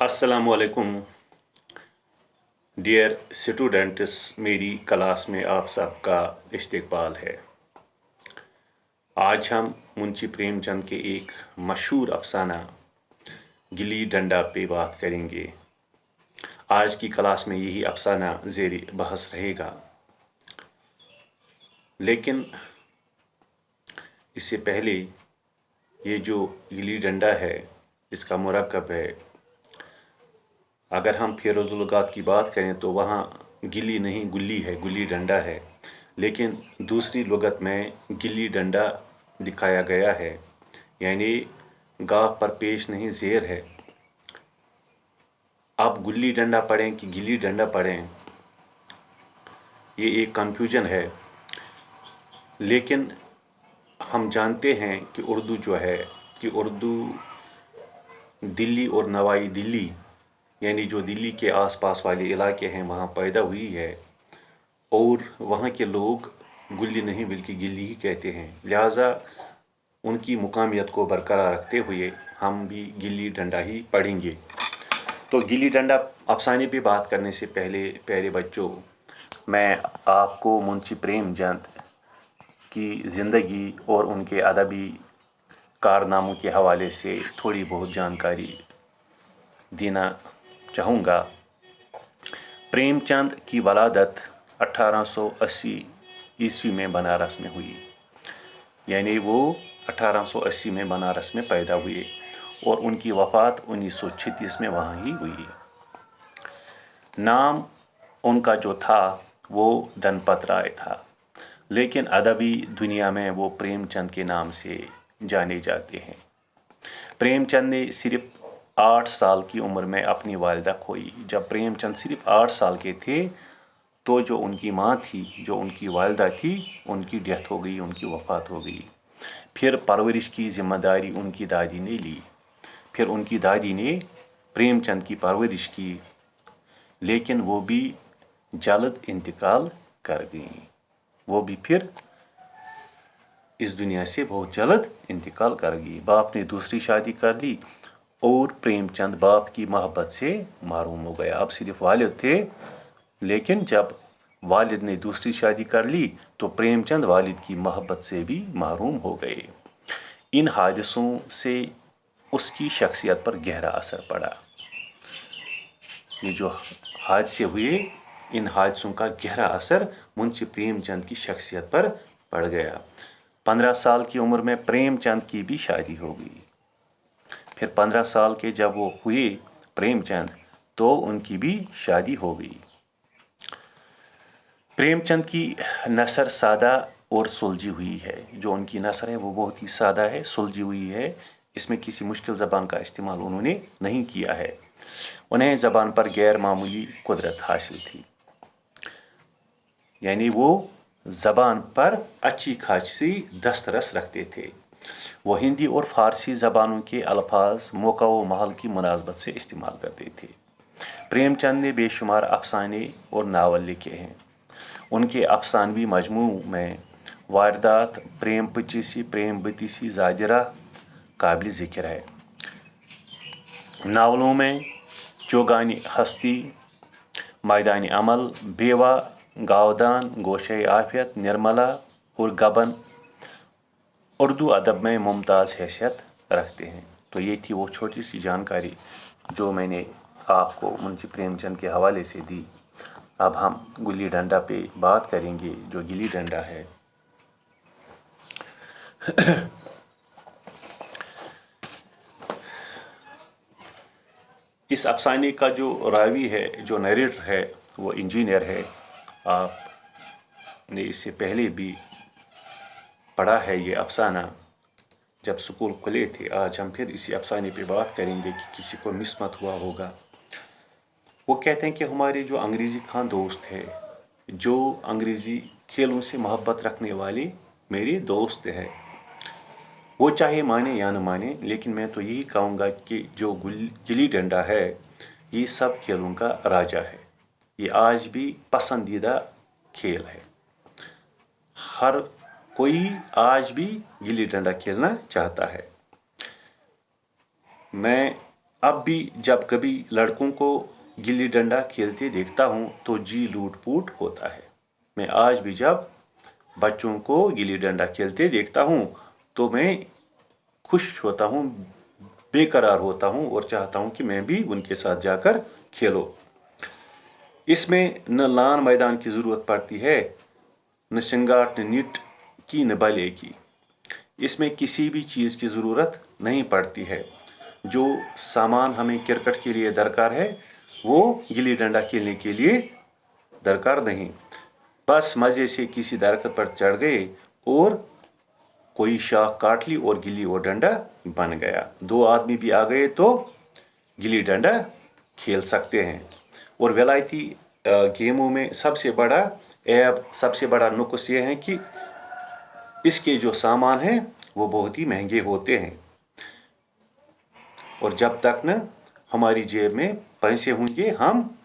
अस्सलामुअलैकुम dear students, मेरी class में आप सबका इस्तकबाल है। आज हम मुंशी प्रेमचंद के एक मशहूर अफसाना गिल्ली डंडा पे बात करेंगे। आज की क्लास में यही अफसाना ज़ेर बहस रहेगा, लेकिन इससे पहले ये जो गिल्ली डंडा है इसका मुरक्कब है। अगर हम फेरोज़ लुगात की बात करें तो वहाँ गिल्ली नहीं गुल्ली है, गुल्ली डंडा है, लेकिन दूसरी लुगत में गिल्ली डंडा दिखाया गया है, यानी गाफ पर पेश नहीं ज़ेर है। आप गुल्ली डंडा पढ़ें कि गिल्ली डंडा पढ़ें, ये एक कन्फ्यूजन है। लेकिन हम जानते हैं कि उर्दू जो है कि उर्दू दिल्ली और नवाई दिल्ली यानी जो दिल्ली के आसपास वाले इलाके हैं वहाँ पैदा हुई है, और वहाँ के लोग गुल्ली नहीं बल्कि गिल्ली ही कहते हैं। लिहाजा उनकी मुकामियत को बरकरार रखते हुए हम भी गिल्ली डंडा ही पढ़ेंगे। तो गिल्ली डंडा अफसाने पे बात करने से पहले प्यारे बच्चों, मैं आपको मुंशी प्रेमचंद की ज़िंदगी और उनके अदबी कारनामों के हवाले से थोड़ी बहुत जानकारी देना चाहूँगा। प्रेमचंद की वलादत 1880 ईस्वी में बनारस में हुई, यानी वो 1880 में बनारस में पैदा हुए और उनकी वफ़ात 1936 में वहाँ ही हुई। नाम उनका जो था वो धनपत राय था, लेकिन अदबी दुनिया में वो प्रेमचंद के नाम से जाने जाते हैं। प्रेमचंद ने सिर्फ 8 साल की उम्र में अपनी वालिदा खोई। जब प्रेमचंद सिर्फ 8 साल के थे तो जो उनकी माँ थी, जो उनकी वालिदा थी, उनकी डेथ हो गई, उनकी वफ़ात हो गई। फिर परवरिश की ज़िम्मेदारी उनकी दादी ने ली। फिर उनकी दादी ने प्रेमचंद की परवरिश की, लेकिन वो भी जल्द इंतकाल कर गई। वो भी फिर इस दुनिया से बहुत जल्द इंतकाल कर गई। बाप ने दूसरी शादी कर ली और प्रेमचंद बाप की मोहब्बत से महरूम हो गया। अब सिर्फ वालिद थे, लेकिन जब वालिद ने दूसरी शादी कर ली तो प्रेमचंद वालिद की मोहब्बत से भी महरूम हो गए। इन हादसों से उसकी शख्सियत पर गहरा असर पड़ा। ये जो हादसे हुए, इन हादसों का गहरा असर मुंशी प्रेमचंद की शख्सियत पर पड़ गया। 15 साल की उम्र में प्रेमचंद की भी शादी हो गई। फिर 15 साल के जब वो हुए प्रेमचंद, तो उनकी भी शादी हो गई। प्रेमचंद की नसर सादा और सुलझी हुई है। जो उनकी नसर है वो बहुत ही सादा है, सुलझी हुई है। इसमें किसी मुश्किल ज़बान का इस्तेमाल उन्होंने नहीं किया है। उन्हें ज़बान पर गैर मामूली कुदरत हासिल थी, यानी वो ज़बान पर अच्छी खासी दस्तरस रखते थे। वो हिंदी और फ़ारसी ज़बानों के अल्फाज मौका व महल की मुनासबत से इस्तेमाल करते थे। प्रेमचंद ने बेशुमार अफसाने और नावल लिखे हैं। उनके अफसानवी मजमू में वारदात, प्रेम पचीसी, प्रेम बतीसी, ज़ाजिरा काबिल ज़िक्र है। नावलों में चौगानी हस्ती, मैदानी अमल, बेवा, गावदान, गोशे आफियत, निर्मला और गबन उर्दू अदब में मुमताज़ हैसियत रखते हैं। तो ये थी वो छोटी सी जानकारी जो मैंने आपको मुंशी प्रेमचंद के हवाले से दी। अब हम गुल्ली डंडा पे बात करेंगे। जो गिल्ली डंडा है इस अफसाने का जो रावी है, जो नरेटर है, वो इंजीनियर है। आपने इससे पहले भी पढ़ा है ये अफसाना जब स्कूल खुले थे। आज हम फिर इसी अफसाने पे बात करेंगे कि किसी को मिस मत हुआ होगा। वो कहते हैं कि हमारे जो अंग्रेज़ी खां दोस्त है, जो अंग्रेज़ी खेलों से मोहब्बत रखने वाले मेरे दोस्त हैं, वो चाहे माने या न माने, लेकिन मैं तो यही कहूँगा कि जो गिल्ली डंडा है ये सब खेलों का राजा है। ये आज भी पसंदीदा खेल है। हर कोई आज भी गिल्ली डंडा खेलना चाहता है। मैं अब भी जब कभी लड़कों को गिल्ली डंडा खेलते देखता हूँ तो जी लूट पूट होता है। मैं आज भी जब बच्चों को गिल्ली डंडा खेलते देखता हूँ तो मैं खुश होता हूँ, बेकरार होता हूँ और चाहता हूँ कि मैं भी उनके साथ जाकर खेलो। इसमें न लान मैदान की ज़रूरत पड़ती है, न शिंगाट, न निट की, न बले की। इसमें किसी भी चीज़ की ज़रूरत नहीं पड़ती है। जो सामान हमें क्रिकेट के लिए दरकार है वो गिल्ली डंडा खेलने के लिए दरकार नहीं। बस मज़े से किसी दरख्त पर चढ़ गए और कोई शाख काट ली और गिल्ली और डंडा बन गया। 2 आदमी भी आ गए तो गिल्ली डंडा खेल सकते हैं। और विलायती गेमों में सबसे बड़ा ऐब, सबसे बड़ा नुक्स ये है कि इसके जो सामान हैं वो बहुत ही महंगे होते हैं और जब तक न हमारी जेब में पैसे होंगे हम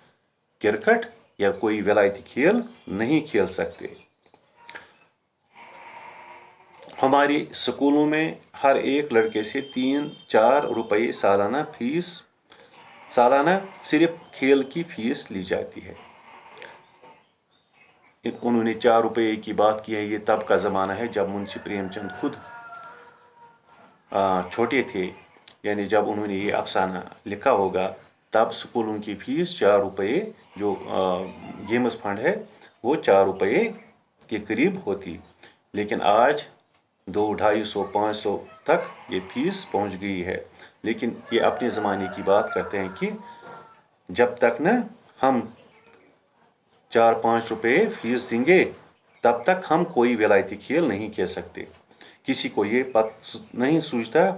क्रिकेट या कोई विलायती खेल नहीं खेल सकते। हमारे स्कूलों में हर एक लड़के से 3-4 रुपये सालाना सिर्फ खेल की फीस ली जाती है। उन्होंने 4 रुपये की बात की है। ये तब का ज़माना है जब मुंशी प्रेमचंद खुद छोटे थे, यानी जब उन्होंने ये अफसाना लिखा होगा तब स्कूलों की फीस 4 रुपये, जो गेम्स फंड है वो 4 रुपये के करीब होती। लेकिन आज 200-250-500 तक ये फीस पहुंच गई है। लेकिन ये अपने ज़माने की बात करते हैं कि जब तक न हम 4-5 रुपये फीस देंगे तब तक हम कोई विलायती खेल नहीं खेल सकते। किसी को ये नहीं सूझता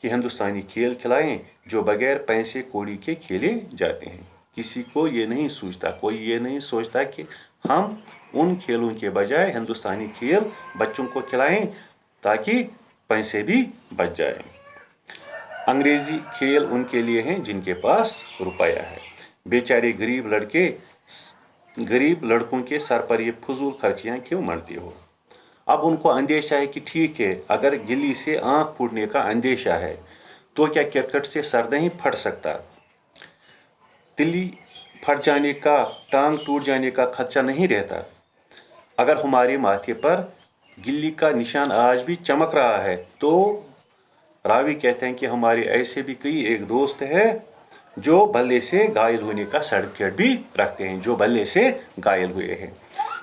कि हिंदुस्तानी खेल खिलाएं जो बगैर पैसे कौड़ी के खेले जाते हैं। किसी को ये नहीं सूझता, कोई ये नहीं सोचता कि हम उन खेलों के बजाय हिंदुस्तानी खेल बच्चों को खिलाएं ताकि पैसे भी बच जाएं। अंग्रेजी खेल उनके लिए हैं जिनके पास रुपया है। बेचारे गरीब लड़कों के सर पर ये फजूल खर्चियाँ क्यों मरती हो। अब उनको अंदेशा है कि ठीक है, अगर गिल्ली से आंख फूटने का अंदेशा है तो क्या क्रिकेट से सर नहीं फट सकता। तिल्ली फट जाने का, टांग टूट जाने का खदशा नहीं रहता। अगर हमारे माथे पर गिल्ली का निशान आज भी चमक रहा है तो रावी कहते हैं कि हमारे ऐसे भी कई एक दोस्त है जो बल्ले से घायल होने का सर्टिफिकेट भी रखते हैं, जो बल्ले से घायल हुए हैं।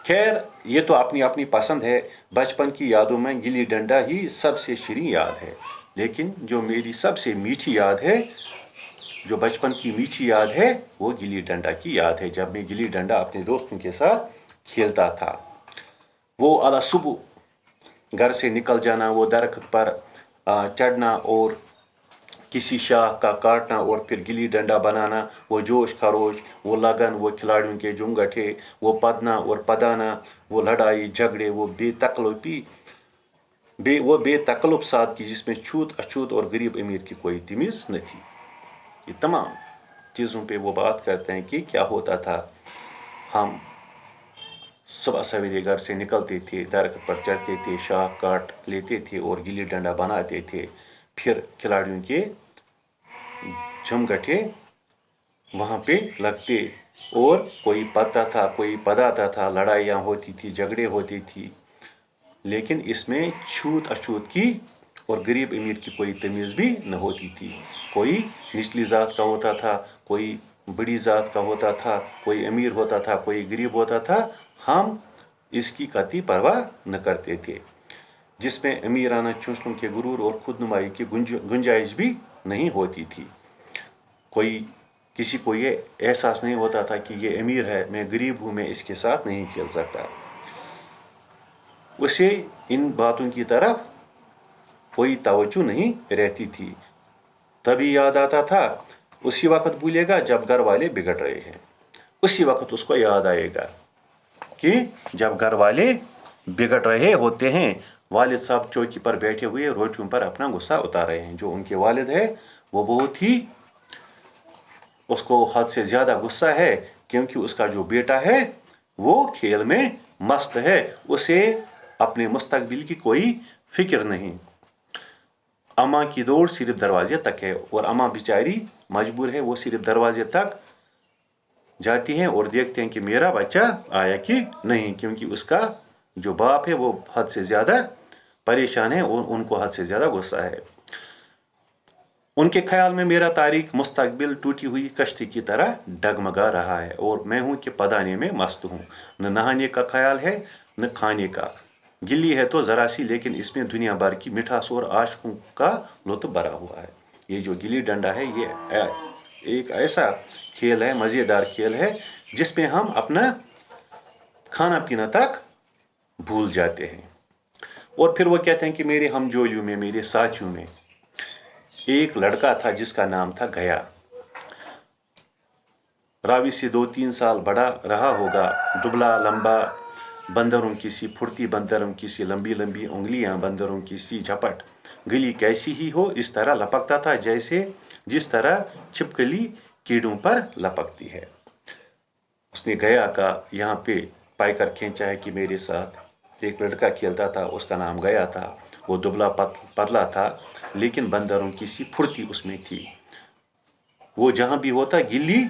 खैर, ये तो अपनी अपनी पसंद है। बचपन की यादों में गिल्ली डंडा ही सबसे शीरीन याद है। लेकिन जो मेरी सबसे मीठी याद है, जो बचपन की मीठी याद है, वो गिल्ली डंडा की याद है। जब मैं गिल्ली डंडा अपने दोस्तों के साथ खेलता था, वो अला सुबह घर से निकल जाना, वो दरख्त पर चढ़ना और किसी शाख का काटना और फिर गिल्ली डंडा बनाना, वो जोश खरोश, वो लगन, वो खिलाड़ियों के जुमगठे, वो पदना और पदाना, वो लड़ाई झगड़े, वो बेतकल्लुफ़ सादगी जिसमें छूत अछूत और गरीब अमीर की कोई तमीज़ न थी। ये तमाम चीज़ों पे वो बात करते हैं कि क्या होता था। हम सुबह सवेरे घर से निकलते थे, दरख्त पर चढ़ते थे, शाख काट लेते थे और गिल्ली डंडा बनाते थे। फिर खिलाड़ियों के झुमगठे वहाँ पे लगते और कोई पदता था, कोई पदाता था, लड़ाइयाँ होती थी, झगड़े होती थी। लेकिन इसमें छूत अछूत की और गरीब अमीर की कोई तमीज़ भी न होती थी। कोई निचली ज़ात का होता था, कोई बड़ी ज़ात का होता था, कोई अमीर होता था, कोई गरीब होता था। हम इसकी कतई परवाह न करते थे। जिसमें अमीराना चुस्लों के गुरूर और खुदनुमाई की गुंजाइश भी नहीं होती थी। किसी को ये एहसास नहीं होता था कि ये अमीर है, मैं गरीब हूँ, मैं इसके साथ नहीं खेल सकता। उसे इन बातों की तरफ कोई तवज्जो नहीं रहती थी। तभी याद आता था, उसी वक्त भूलेगा जब घर वाले बिगड़ रहे हैं। उसी वक्त उसको याद आएगा कि जब घर वाले बिगड़ रहे होते हैं, वालिद साहब चौकी पर बैठे हुए रोटियों पर अपना गुस्सा उतार रहे हैं। जो उनके वालिद है वो बहुत ही, उसको हद से ज़्यादा गुस्सा है क्योंकि उसका जो बेटा है वो खेल में मस्त है, उसे अपने मुस्तकबिल की कोई फिक्र नहीं। अम्मा की दौड़ सिर्फ दरवाजे तक है, और अम्मा बेचारी मजबूर है, वो सिर्फ दरवाजे तक जाती हैं और देखते हैं कि मेरा बच्चा आया कि नहीं, क्योंकि उसका जो बाप है वो हद से ज़्यादा परेशान है और उनको हद से ज़्यादा गुस्सा है। उनके ख्याल में मेरा तारीख मुस्तकबिल टूटी हुई कश्ती की तरह डगमगा रहा है और मैं हूं कि पदाने में मस्त हूं। न नहाने का ख्याल है न खाने का। गिल्ली है तो ज़रा सी, लेकिन इसमें दुनिया भर की मिठास और आशिकों का लुत्फ भरा हुआ है। ये जो गिल्ली डंडा है ये एक ऐसा खेल है, मज़ेदार खेल है, जिसमें हम अपना खाना पीना तक भूल जाते हैं। और फिर वो कहते हैं कि मेरे हमजोलियों में, मेरे साथियों में एक लड़का था जिसका नाम था गया। रावी से 2-3 साल बड़ा रहा होगा, दुबला लंबा, बंदरों की सी फुर्ती, बंदरों की सी लंबी लंबी उंगलियां, बंदरों की सी झपट, गली कैसी ही हो इस तरह लपकता था जैसे जिस तरह छिपकली कीड़ों पर लपकती है। उसने गया का यहाँ पे पाइकर खींचा है कि मेरे साथ एक लड़का खेलता था, उसका नाम गया था। वो दुबला पतला था, लेकिन बंदरों की सी फुर्ती उसमें थी। वो जहाँ भी होता गिल्ली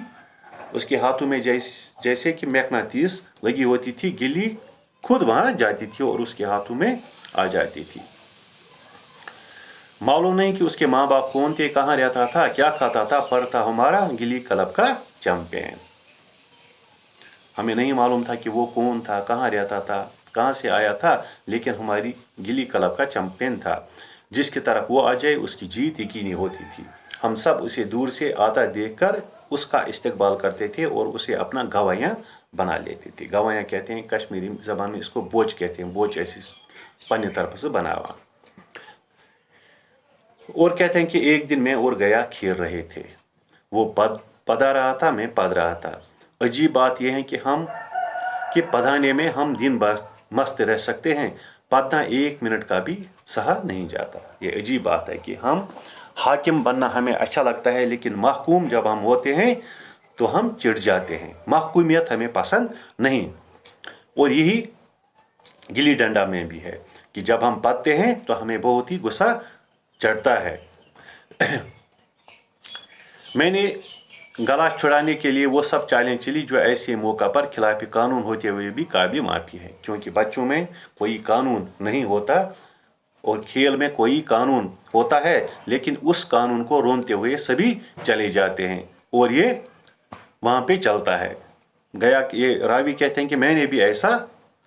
उसके हाथों में जैसे कि मैग्नेटिस लगी होती थी, गिल्ली खुद वहां जाती थी और उसके हाथों में आ जाती थी। मालूम नहीं कि उसके माँ बाप कौन थे, कहाँ रहता था, क्या खाता था, पर था हमारा गिल्ली क्लब का चैंपियन। हमें नहीं मालूम था कि वो कौन था, कहाँ रहता था, कहाँ से आया था, लेकिन हमारी गिल्ली क्लब का चैंपियन था। जिसकी तरफ वो आ जाए उसकी जीत यकीनी होती थी। हम सब उसे दूर से आता देखकर उसका इस्तकबाल करते थे और उसे अपना गवाइयाँ बना लेते थे। गवाइयाँ कहते हैं कश्मीरी ज़बान में, इसको बोझ कहते हैं। बोझ ऐसी पन्नी तरफ से बना हुआ। और कहते हैं कि एक दिन मैं और गया खेल रहे थे। वो पदा रहा था, मैं पद रहा था। अजीब बात यह है कि पधाने में हम दिन भर मस्त रह सकते हैं, पदना 1 मिनट का भी सहा नहीं जाता। ये अजीब बात है कि हम हाकिम बनना हमें अच्छा लगता है, लेकिन महकूम जब हम होते हैं तो हम चिढ़ जाते हैं। महकूमियत हमें पसंद नहीं। और यही गिल्ली डंडा में भी है कि जब हम पदते हैं तो हमें बहुत ही गुस्सा चढ़ता है। मैंने गला छुड़ाने के लिए वो सब चालें चली जो ऐसे मौका पर खिलाफ कानून होते हुए भी काबिल माफी है, क्योंकि बच्चों में कोई कानून नहीं होता और खेल में कोई कानून होता है, लेकिन उस कानून को रोनते हुए सभी चले जाते हैं और ये वहाँ पे चलता है। गया ये रावी कहते हैं कि मैंने भी ऐसा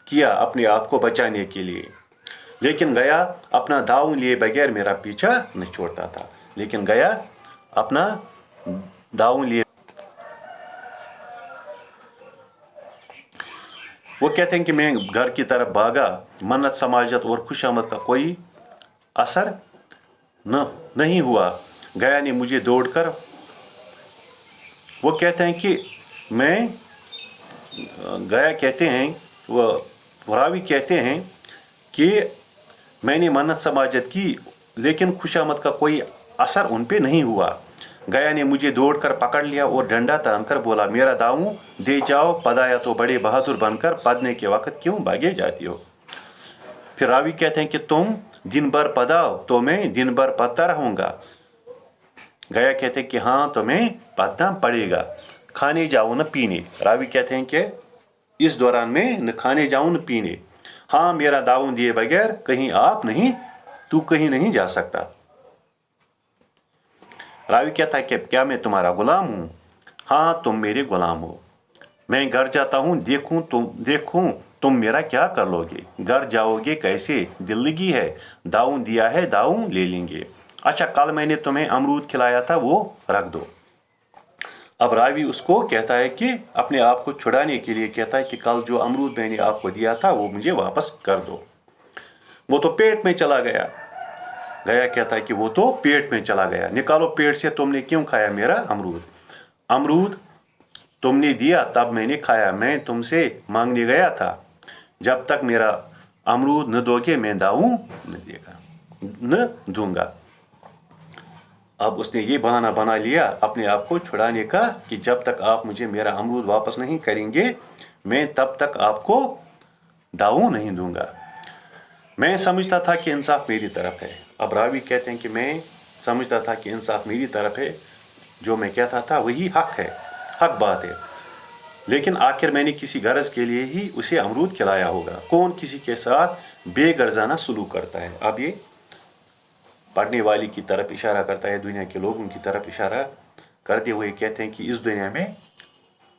किया अपने आप को बचाने के लिए, लेकिन गया अपना दाव लिए बगैर मेरा पीछा नहीं छोड़ता था। लेकिन गया अपना दाव लिए, वो कहते हैं कि मैं घर की तरफ भागा। मन्नत समाजत और खुशामद का कोई असर नहीं हुआ। गया ने मुझे दौड़कर, वो कहते हैं कि मैं गया कहते हैं, वो रावी कहते हैं कि मैंने मन्नत समाजत की, लेकिन खुशामद का कोई असर उन पे नहीं हुआ। गया ने मुझे दौड़कर पकड़ लिया और डंडा तानकर बोला, मेरा दाऊं दे जाओ, पदाया तो बड़े बहादुर बनकर पदने के वक्त क्यों भागे जाती हो। फिर रावी कहते हैं कि तुम दिन भर पदाओ तो मैं दिन भर पदता रहूंगा। गया कहते हैं कि हाँ तुम्हें पदना पड़ेगा, खाने जाओ न पीने। रावी कहते हैं कि इस दौरान मैं न खाने जाऊं न पीने। हाँ मेरा दाऊं दिए बगैर कहीं तू कहीं नहीं जा सकता। रावी कहता है कि क्या मैं तुम्हारा गुलाम हूं? हाँ तुम मेरे गुलाम हो। मैं घर जाता हूं, देखूं तुम मेरा क्या कर लोगे। घर जाओगे कैसे, दिल्लगी है, दाऊं दिया है, दाऊं ले लेंगे। अच्छा कल मैंने तुम्हें अमरूद खिलाया था, वो रख दो। अब रावी उसको कहता है कि अपने आप को छुड़ाने के लिए कहता है कि कल जो अमरूद मैंने आपको दिया था वो मुझे वापस कर दो। वो तो पेट में चला गया। गया कहता है कि वो तो पेट में चला गया। निकालो पेट से, तुमने क्यों खाया मेरा अमरूद? अमरूद तुमने दिया तब मैंने खाया, मैं तुमसे मांगने गया था। जब तक मेरा अमरूद न दोगे मैं दाऊं न दूंगा। अब उसने ये बहाना बना लिया अपने आप को छुड़ाने का कि जब तक आप मुझे मेरा अमरूद वापस नहीं करेंगे मैं तब तक आपको दाऊं नहीं दूंगा। मैं समझता था कि इंसाफ मेरी तरफ है, अब रावी कहते हैं कि मैं समझता था कि इंसाफ मेरी तरफ है, जो मैं कहता था वही हक है, हक बात है, लेकिन आखिर मैंने किसी गरज के लिए ही उसे अमरूद खिलाया होगा। कौन किसी के साथ बेगरजाना सलूक करता है? अब ये पढ़ने वाली की तरफ इशारा करता है, दुनिया के लोगों की तरफ इशारा करते हुए कहते हैं कि इस दुनिया में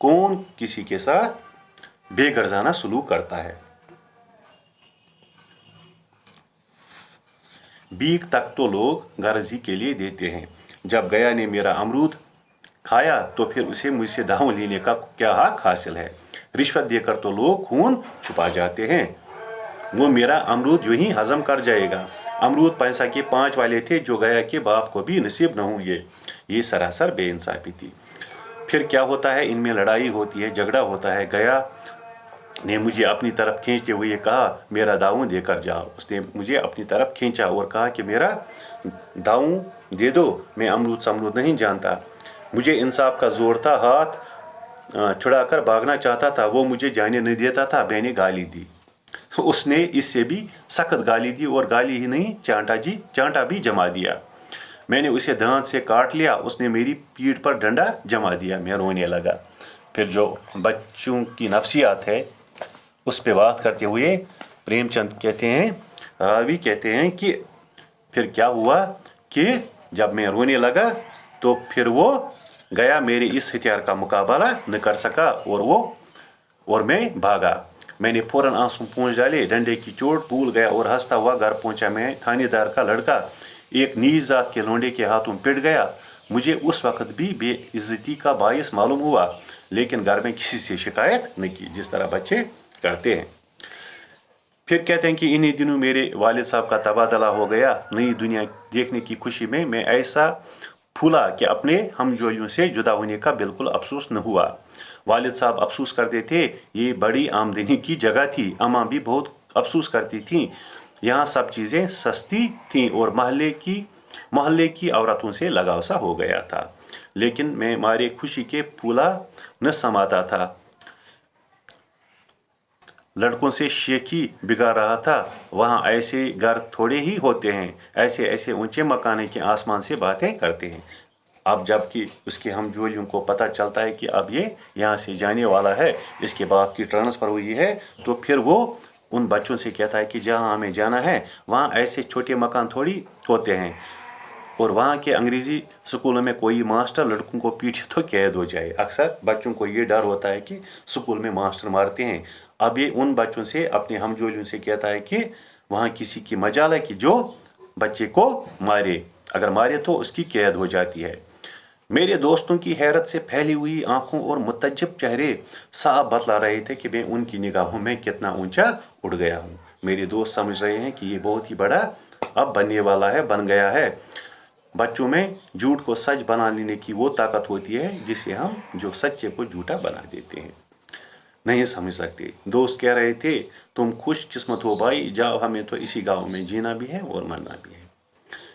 कौन किसी के साथ बेगरजाना सलूक करता है। भीख तक तो लोग गर्जी के लिए देते हैं। जब गया ने मेरा अमरूद खाया तो फिर उसे मुझसे दांव लेने का क्या हक हासिल है? रिश्वत देकर तो लोग खून छुपा जाते हैं। वो मेरा अमरूद यूं ही हजम कर जाएगा। अमरूद पैसा के 5 वाले थे जो गया के बाप को भी नसीब न हुए। ये सरासर बेइंसाफी थी। फिर क्या होता है, इनमें लड़ाई होती है, झगड़ा होता है। गया ने मुझे अपनी तरफ खींचते हुए कहा, मेरा दाऊं देकर जाओ। उसने मुझे अपनी तरफ खींचा और कहा कि मेरा दाऊं दे दो, मैं अमरूद समरूद नहीं जानता। मुझे इंसाफ का जोर था, हाथ छुड़ाकर भागना चाहता था, वो मुझे जाने नहीं देता था। मैंने गाली दी, उसने इससे भी सख्त गाली दी, और गाली ही नहीं चांटा भी जमा दिया। मैंने उसे दांत से काट लिया, उसने मेरी पीठ पर डंडा जमा दिया। मैं रोने लगा। फिर जो बच्चों की नफ्सियात है उस पे बात करते हुए प्रेमचंद कहते हैं, रावी कहते हैं कि फिर क्या हुआ कि जब मैं रोने लगा तो फिर वो गया मेरे इस हथियार का मुकाबला न कर सका और मैं भागा। मैंने फौरन आंसू पोंछ डाले, डंडे की चोट भूल गया और हंसता हुआ घर पहुंचा। मैं थानेदार का लड़का एक नीच जात के लोंडे के हाथों पिट गया। मुझे उस वक्त भी बेइज्जती का बायस मालूम हुआ, लेकिन घर में किसी से शिकायत नहीं की, जिस तरह बच्चे करते हैं। फिर कहते हैं कि इन्हीं दिनों मेरे वालिद साहब का तबादला हो गया। नई दुनिया देखने की खुशी में मैं ऐसा फूला कि अपने हमजोलियों से जुदा होने का बिल्कुल अफसोस न हुआ। वालिद साहब अफसोस करते थे, ये बड़ी आमदनी की जगह थी। अम्मा भी बहुत अफसोस करती थी, यहाँ सब चीज़ें सस्ती थीं और मोहल्ले की औरतों से लगाव सा हो गया था। लेकिन मैं मारे खुशी के फूला न समाता था। लड़कों से शेखी बिगाड़ रहा था। वहाँ ऐसे घर थोड़े ही होते हैं, ऐसे ऐसे ऊंचे मकान के आसमान से बातें करते हैं। अब जबकि उसके हमजोलियों को पता चलता है कि अब ये यहाँ से जाने वाला है, इसके बाप की ट्रांसफ़र हुई है, तो फिर वो उन बच्चों से कहता है कि जहाँ हमें जाना है वहाँ ऐसे छोटे मकान थोड़ी होते हैं, और वहाँ के अंग्रेज़ी स्कूलों में कोई मास्टर लड़कों को पीटे तो कैद हो जाए। अक्सर बच्चों को ये डर होता है कि स्कूल में मास्टर मारते हैं। अब ये उन बच्चों से, अपने हमजोलियों से कहता है कि वहाँ किसी की मजाल है कि जो बच्चे को मारे, अगर मारे तो उसकी कैद हो जाती है। मेरे दोस्तों की हैरत से फैली हुई आंखों और मुतज्जिब चेहरे साफ बतला रहे थे कि मैं उनकी निगाहों में कितना ऊंचा उठ गया हूँ। मेरे दोस्त समझ रहे हैं कि ये बहुत ही बड़ा अब बनने वाला है, बन गया है। बच्चों में झूठ को सच बना लेने की वो ताकत होती है जिसे हम जो सच्चे को झूठा बना देते हैं नहीं समझ सकते। दोस्त कह रहे थे, तुम खुश किस्मत हो भाई, जाओ, हमें तो इसी गांव में जीना भी है और मरना भी है।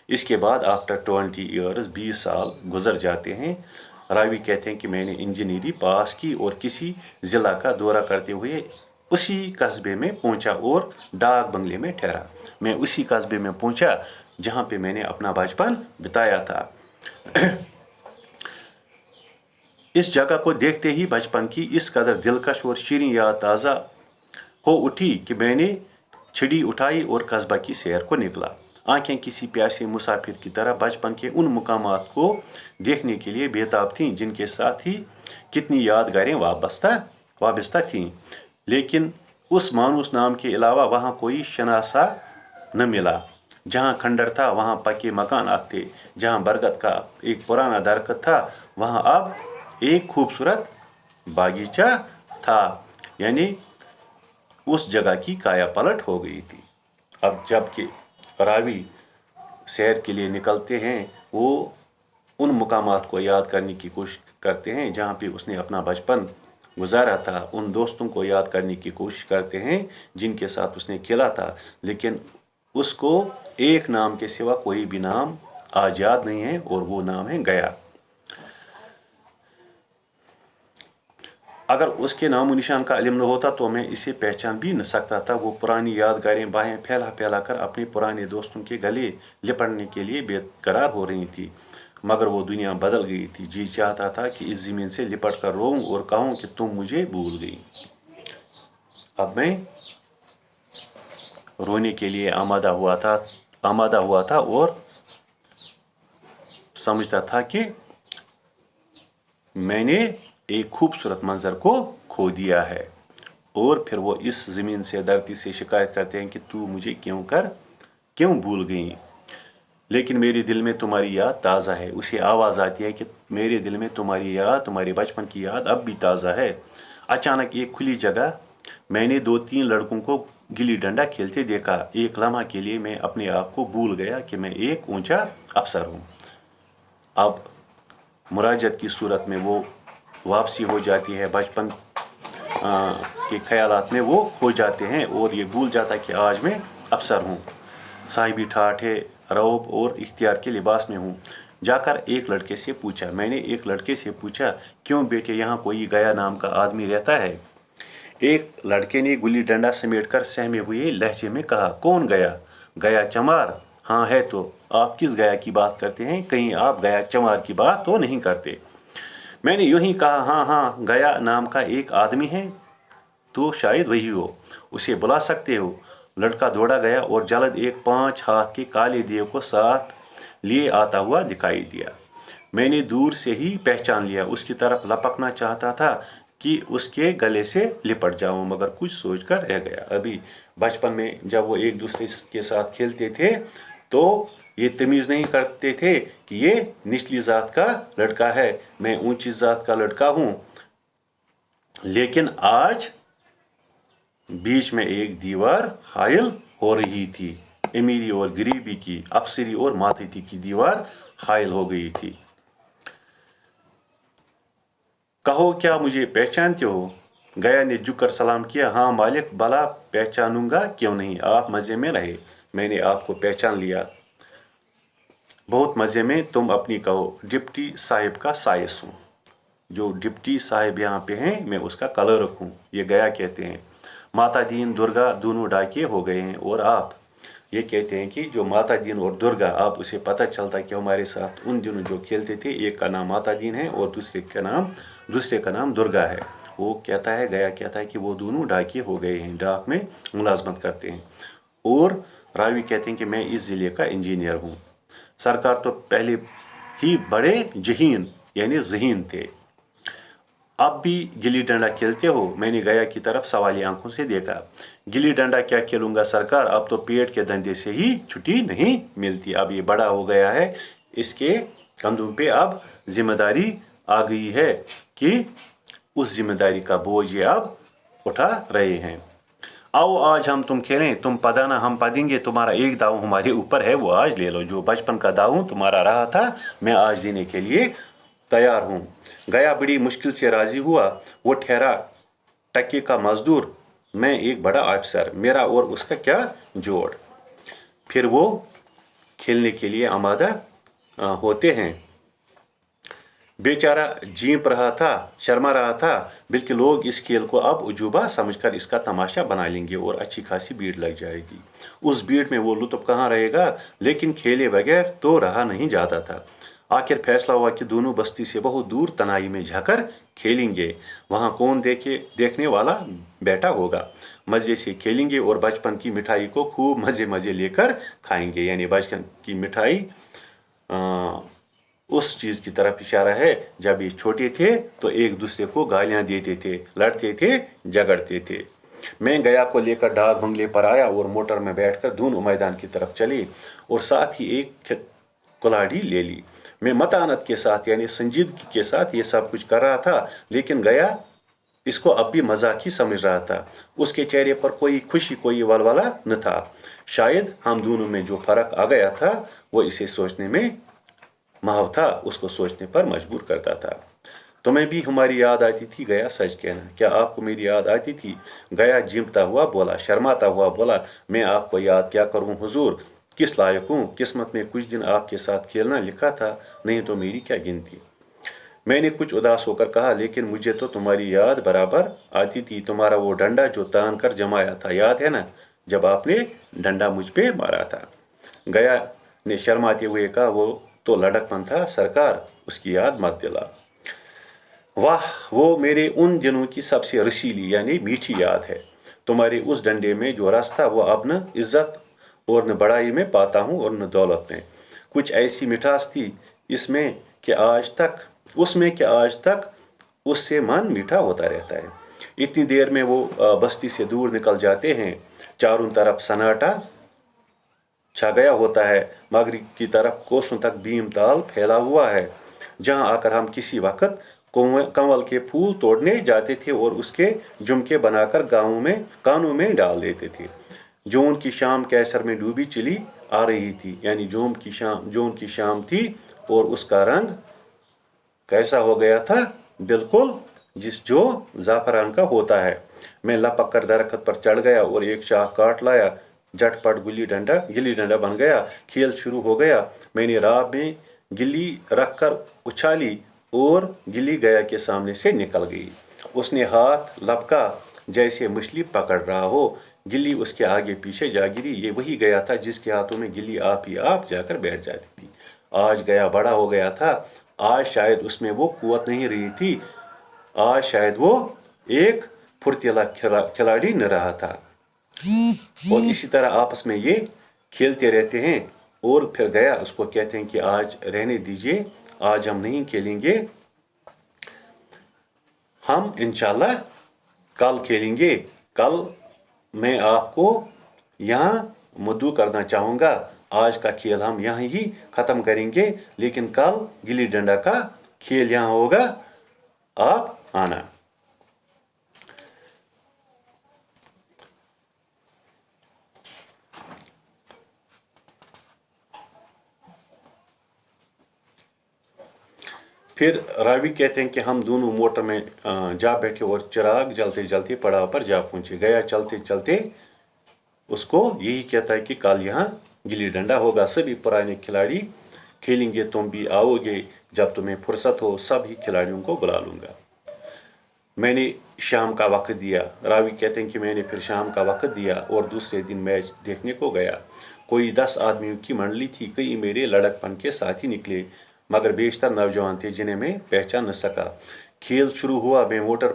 इसके बाद आफ्टर 20 ईयर्स 20 साल गुजर जाते हैं। रावी कहते हैं कि मैंने इंजीनियरिंग पास की और किसी ज़िला का दौरा करते हुए उसी कस्बे में पहुंचा और डाक बंगले में ठहरा। मैं उसी कस्बे में पहुंचा जहां पे मैंने अपना बचपन बिताया था। इस जगह को देखते ही बचपन की इस कदर दिलकश और शीरीं याद ताज़ा हो उठी कि मैंने छिड़ी उठाई और कस्बा की सैर को निकला। आंखें किसी प्यासे मुसाफिर की तरह बचपन के उन मुकामात को देखने के लिए बेताब थीं जिनके साथ ही कितनी यादगारें वाबस्ता थीं। लेकिन उस मानूस नाम के अलावा वहाँ कोई शनासा न मिला। जहाँ खंडर था वहाँ पक्के मकानात थे। जहाँ बरगद का एक पुराना दरख्त था वहाँ अब एक खूबसूरत बागीचा था। यानी उस जगह की काया पलट हो गई थी। अब जबकि रावी सैर के लिए निकलते हैं, वो उन मुकामात को याद करने की कोशिश करते हैं जहाँ पे उसने अपना बचपन गुजारा था। उन दोस्तों को याद करने की कोशिश करते हैं जिनके साथ उसने खेला था, लेकिन उसको एक नाम के सिवा कोई भी नाम आज याद नहीं है, और वो नाम है गया। अगर उसके नामो निशान का इल्म न होता तो मैं इसे पहचान भी न सकता था। वो पुरानी यादगारें बाहें फैला फैला कर अपने पुराने दोस्तों के गले लिपटने के लिए बेकरार हो रही थी। मगर वो दुनिया बदल गई थी। जी चाहता था कि इस ज़मीन से लिपट कर रोऊं और कहूं कि तुम मुझे भूल गई। अब मैं रोने के लिए आमादा हुआ था और समझता था कि मैंने एक खूबसूरत मंजर को खो दिया है। और फिर वो इस ज़मीन से, धरती से शिकायत करते हैं कि तू मुझे क्यों भूल गई। लेकिन मेरे दिल में तुम्हारी याद ताज़ा है। उसे आवाज़ आती है कि मेरे दिल में तुम्हारी याद, तुम्हारे बचपन की याद अब भी ताज़ा है। अचानक एक खुली जगह मैंने 2-3 लड़कों को गिल्ली डंडा खेलते देखा। एक लम्हा के लिए मैं अपने आप को भूल गया कि मैं एक ऊंचा अफसर हूँ। अब मुराजत की सूरत में वो वापसी हो जाती है। बचपन के ख्यालात में वो खो जाते हैं और ये भूल जाता कि आज मैं अफसर हूँ, साहिबी ठाठे रौब और इख्तियार के लिबास में हूँ। जाकर मैंने एक लड़के से पूछा, क्यों बेटे यहाँ कोई गया नाम का आदमी रहता है? एक लड़के ने गुल्ली डंडा समेटकर सहमे हुए लहजे में कहा, कौन गया? गया चमार? हाँ है तो। आप किस गया की बात करते हैं? कहीं आप गया चमार की बात तो नहीं करते? मैंने यूं ही कहा, हाँ, गया नाम का एक आदमी है, तो शायद वही हो, उसे बुला सकते हो। लड़का दौड़ा गया और जल्द एक 5 हाथ के काले देव को साथ लिए आता हुआ दिखाई दिया। मैंने दूर से ही पहचान लिया। उसकी तरफ लपकना चाहता था कि उसके गले से लिपट जाऊं, मगर कुछ सोचकर रह गया। अभी बचपन में जब वो एक दूसरे के साथ खेलते थे तो ये तमीज़ नहीं करते थे कि ये निचली ज़ात का लड़का है, मैं ऊंची ज़ात का लड़का हूं। लेकिन आज बीच में एक दीवार हायल हो रही थी। अमीरी और गरीबी की, अफसरी और मातहती की दीवार हायल हो गई थी। कहो, क्या मुझे पहचानते हो? गया ने झुककर सलाम किया। हाँ मालिक, भला पहचानूंगा क्यों नहीं। आप मज़े में रहे, मैंने आपको पहचान लिया। बहुत मज़े में। तुम अपनी कहो। डिप्टी साहिब का साइस हूँ। जो डिप्टी साहिब यहाँ पे हैं, मैं उसका क्लर्क हूँ, ये गया कहते हैं। माता दीन दुर्गा दोनों डाके हो गए हैं और आप ये कहते हैं कि जो माता दीन और दुर्गा, आप उसे पता चलता कि हमारे साथ उन दिनों जो खेलते थे, एक का नाम माता दीन है और दूसरे का नाम दुर्गा है। वो कहता है, गया कहता है कि वो दोनों डाके हो गए हैं, डाक में मुलाजमत करते हैं। और रावी कहते हैं कि मैं इस ज़िले का इंजीनियर हूँ। सरकार तो पहले ही बड़े जहीन यानी ज़हीन थे। अब भी गिल्ली डंडा खेलते हो? मैंने गया की तरफ सवाली आंखों से देखा। गिल्ली डंडा क्या खेलूंगा सरकार, अब तो पेट के धंधे से ही छुट्टी नहीं मिलती। अब ये बड़ा हो गया है, इसके कंधों पे अब जिम्मेदारी आ गई है कि उस जिम्मेदारी का बोझ ये अब उठा रहे हैं। आओ आज हम तुम खेलें, तुम पदाना हम पदेंगे, तुम्हारा एक दाव हमारे ऊपर है, वो आज ले लो। जो बचपन का दाव तुम्हारा रहा था, मैं आज देने के लिए तैयार हूँ। गया बड़ी मुश्किल से राजी हुआ। वो ठहरा टके का मजदूर, मैं एक बड़ा अफसर, मेरा और उसका क्या जोड़। फिर वो खेलने के लिए आमादा होते हैं। बेचारा जीप रहा था, शर्मा रहा था, बल्कि लोग इस खेल को अब उजूबा समझकर इसका तमाशा बना लेंगे और अच्छी खासी भीड़ लग जाएगी। उस भीड़ में वो लुत्फ कहाँ रहेगा, लेकिन खेले बगैर तो रहा नहीं जाता था। आखिर फैसला हुआ कि दोनों बस्ती से बहुत दूर तनाई में जाकर खेलेंगे। वहाँ कौन देखने वाला बैठा होगा। मज़े से खेलेंगे और बचपन की मिठाई को खूब मज़े लेकर खाएंगे। यानी बचपन की मिठाई उस चीज़ की तरफ इशारा है, जब ये छोटे थे तो एक दूसरे को गालियाँ देते थे, लड़ते थे, झगड़ते थे। मैं गया को लेकर डाक बंगले पर आया और मोटर में बैठकर दोनों मैदान की तरफ चले और साथ ही एक कुल्हाड़ी ले ली। मैं मतानत के साथ यानी संजीदगी के साथ ये सब कुछ कर रहा था, लेकिन गया इसको अब भी मजाक ही समझ रहा था। उसके चेहरे पर कोई खुशी, कोई वलवला न था। शायद हम दोनों में जो फर्क आ गया था वो इसे सोचने में महव था, उसको सोचने पर मजबूर करता था। तुम्हें भी हमारी याद आती थी? गया सच कहना, क्या आपको मेरी याद आती थी? गया झिमता हुआ बोला, शर्माता हुआ बोला, मैं आपको याद क्या करूं हुजूर, किस लायक हूँ। किस्मत में कुछ दिन आपके साथ खेलना लिखा था, नहीं तो मेरी क्या गिनती। मैंने कुछ उदास होकर कहा, लेकिन मुझे तो तुम्हारी याद बराबर आती थी। तुम्हारा वो डंडा जो तान कर जमाया था, याद है ना, जब आपने डंडा मुझ पे मारा था। गया ने शर्माते हुए कहा, वो तो लड़कपन था सरकार, उसकी याद मत दिला। वाह, वो मेरे उन दिनों की सबसे रसीली यानी मीठी याद है। तुम्हारे उस डंडे में जो रस था वो अब न इज्जत और न बड़ाई में पाता हूँ और न दौलत में। कुछ ऐसी मिठास थी इसमें कि आज तक उससे मन मीठा होता रहता है। इतनी देर में वो बस्ती से दूर निकल जाते हैं। चारों तरफ सन्नाटा छा गया होता है। मगरिब की तरफ कोसों तक भीमताल फैला हुआ है, जहां आकर हम किसी वक्त कंवल के फूल तोड़ने जाते थे और उसके झुमके बनाकर कानों में डाल देते थे। जून की शाम कैसर में डूबी चली आ रही थी, यानी जून की शाम थी, और उसका रंग कैसा हो गया था, बिल्कुल जो जाफरान का होता है। मैं लपक कर दरख्त पर चढ़ गया और एक शाख काट लाया। झटपट गिल्ली डंडा बन गया। खेल शुरू हो गया। मैंने राह में गिल्ली रखकर उछाली और गिल्ली गया के सामने से निकल गई। उसने हाथ लपका जैसे मछली पकड़ रहा हो। गिल्ली उसके आगे पीछे जा गिरी। ये वही गया था जिसके हाथों में गिल्ली आप ही आप जाकर बैठ जाती थी। आज गया बड़ा हो गया था। आज शायद उसमें वो कुवत नहीं रही थी। आज शायद वो एक फुर्तीला खिलाड़ी न रहा था। और इसी तरह आपस में ये खेलते रहते हैं। और फिर गया उसको कहते हैं कि आज रहने दीजिए, आज हम नहीं खेलेंगे, हम इंशाल्लाह कल खेलेंगे। कल मैं आपको यहाँ मद्दू करना चाहूँगा। आज का खेल हम यहाँ ही ख़त्म करेंगे, लेकिन कल गिल्ली डंडा का खेल यहाँ होगा, आप आना। फिर रावी कहते हैं कि हम दोनों मोटर में जा बैठे और चिराग जलते जलते पड़ाव पर जा पहुंचे। गया चलते चलते उसको यही कहता है कि कल यहाँ गिल्ली डंडा होगा, सभी पुराने खिलाड़ी खेलेंगे, तुम भी आओगे, जब तुम्हें फुर्सत हो सभी खिलाड़ियों को बुला लूंगा। मैंने शाम का वक्त दिया। रावी कहते हैं कि मैंने फिर शाम का वक्त दिया और दूसरे दिन मैच देखने को गया। कोई 10 आदमियों की मंडली थी। कई मेरे लड़कपन के साथी निकले, मगर बेशतर नौजवान थे जिन्हें मैं पहचान न सका। खेल शुरू हुआ। मैं मोटर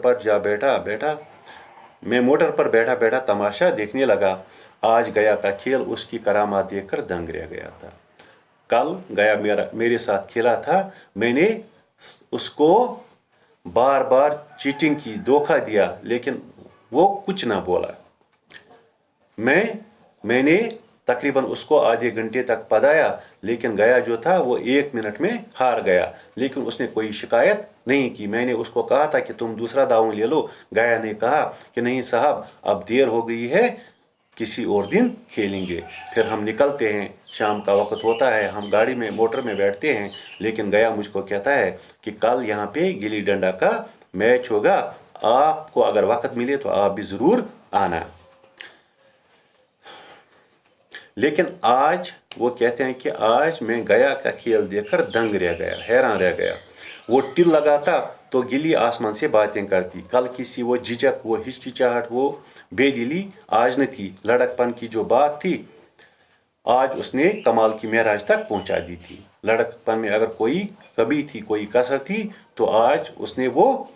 पर बैठा बैठा तमाशा देखने लगा। आज गया का खेल उसकी करामात देखकर दंग रह गया था। कल गया मेरे साथ खेला था। मैंने उसको बार बार चीटिंग की, धोखा दिया, लेकिन वो कुछ ना बोला। मैंने तकरीबन उसको आधे घंटे तक पदाया, लेकिन गया जो था वो 1 मिनट में हार गया। लेकिन उसने कोई शिकायत नहीं की। मैंने उसको कहा था कि तुम दूसरा दांव ले लो। गया ने कहा कि नहीं साहब, अब देर हो गई है, किसी और दिन खेलेंगे। फिर हम निकलते हैं। शाम का वक्त होता है, हम गाड़ी में मोटर में बैठते हैं, लेकिन गया मुझको कहता है कि कल यहाँ पे गिल्ली डंडा का मैच होगा, आपको अगर वक्त मिले तो आप भी ज़रूर आना। लेकिन आज वो कहते हैं कि आज मैं गया का खेल देखकर दंग रह गया, हैरान रह गया। वो टिल लगाता तो गिल्ली आसमान से बातें करती। कल किसी वो झिझक, वो हिचकिचाहट, वो बेदिली आज न थी। लड़कपन की जो बात थी आज उसने कमाल की महराज तक पहुंचा दी थी। लड़कपन में अगर कोई कभी थी, कोई कसर थी, तो आज उसने वो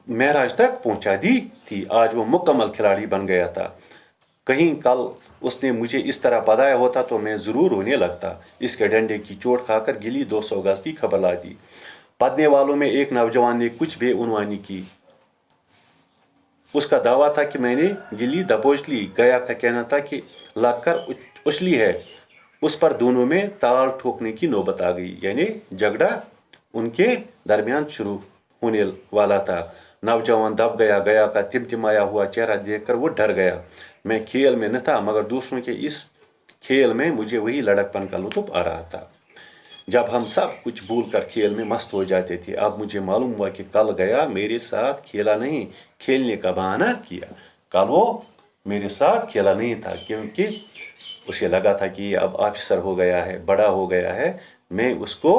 महराज तक पहुंचा दी थी। आज वो मुकम्मल खिलाड़ी बन गया था। कहीं कल उसने मुझे इस तरह पदाया होता तो मैं जरूर रोने लगता। इसके डंडे की चोट खाकर गिल्ली 200 गज की खबर ला दी। पदने वालों में एक नौजवान ने कुछ बेउनवानी की। उसका दावा था कि मैंने गिल्ली दबोच ली। गया का कहना था कि लगकर उछली है। उस पर दोनों में ताल ठोकने की नौबत आ गई, यानी झगड़ा उनके दरमियान शुरू होने वाला था। नौजवान दब गया। गया का तिमतिमाया हुआ चेहरा देखकर वो डर गया। मैं खेल में न था, मगर दूसरों के इस खेल में मुझे वही लड़कपन का लुत्फ आ रहा था, जब हम सब कुछ भूल कर खेल में मस्त हो जाते थे। अब मुझे मालूम हुआ कि कल गया मेरे साथ खेला नहीं, खेलने का बहाना किया। कल वो मेरे साथ खेला नहीं था, क्योंकि उसे लगा था कि अब ऑफिसर हो गया है, बड़ा हो गया है, मैं उसको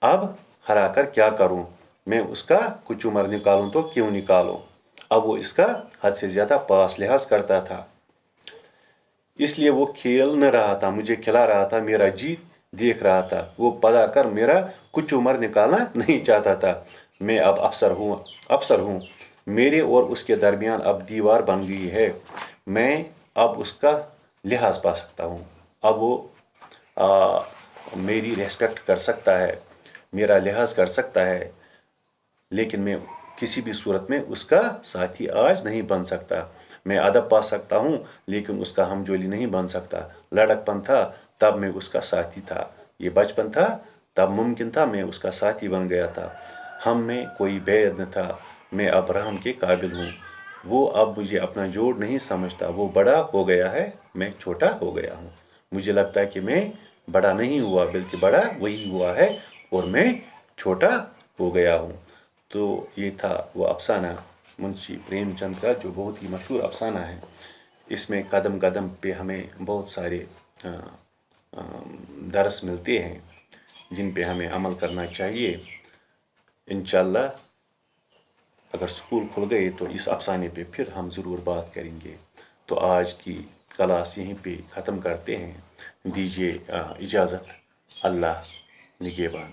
अब हरा कर क्या करूं, मैं उसका कुछ उम्र निकालूं तो क्यों निकालूं। अब वो इसका हद से ज़्यादा पास लिहाज करता था, इसलिए वो खेल न रहा था, मुझे खिला रहा था, मेरा जीत देख रहा था। वो पढ़ा कर मेरा कुछ उम्र निकालना नहीं चाहता था। मैं अब अफसर हूँ। मेरे और उसके दरमियान अब दीवार बन गई है। मैं अब उसका लिहाज पा सकता हूँ। अब वो मेरी रेस्पेक्ट कर सकता है, मेरा लिहाज कर सकता है, लेकिन मैं किसी भी सूरत में उसका साथी आज नहीं बन सकता। मैं अदब पा सकता हूँ, लेकिन उसका हमजोली नहीं बन सकता। लड़कपन था तब मैं उसका साथी था, ये बचपन था तब मुमकिन था मैं उसका साथी बन गया था। हम में कोई भेद न था। मैं अब रहम के काबिल हूँ। वो अब मुझे अपना जोड़ नहीं समझता। वो बड़ा हो गया है, मैं छोटा हो गया हूँ। मुझे लगता है कि मैं बड़ा नहीं हुआ, बल्कि बड़ा वही हुआ है और मैं छोटा हो गया हूँ। तो ये था वो अफसाना मुंशी प्रेमचंद का, जो बहुत ही मशहूर अफसाना है। इसमें कदम कदम पे हमें बहुत सारे अ, अ, दरस मिलते हैं, जिन पे हमें अमल करना चाहिए। इंशाल्लाह अगर स्कूल खुल गए तो इस अफसाने पे फिर हम ज़रूर बात करेंगे। तो आज की क्लास यहीं पे ख़त्म करते हैं। दीजिए इजाज़त। अल्लाह निगहबान।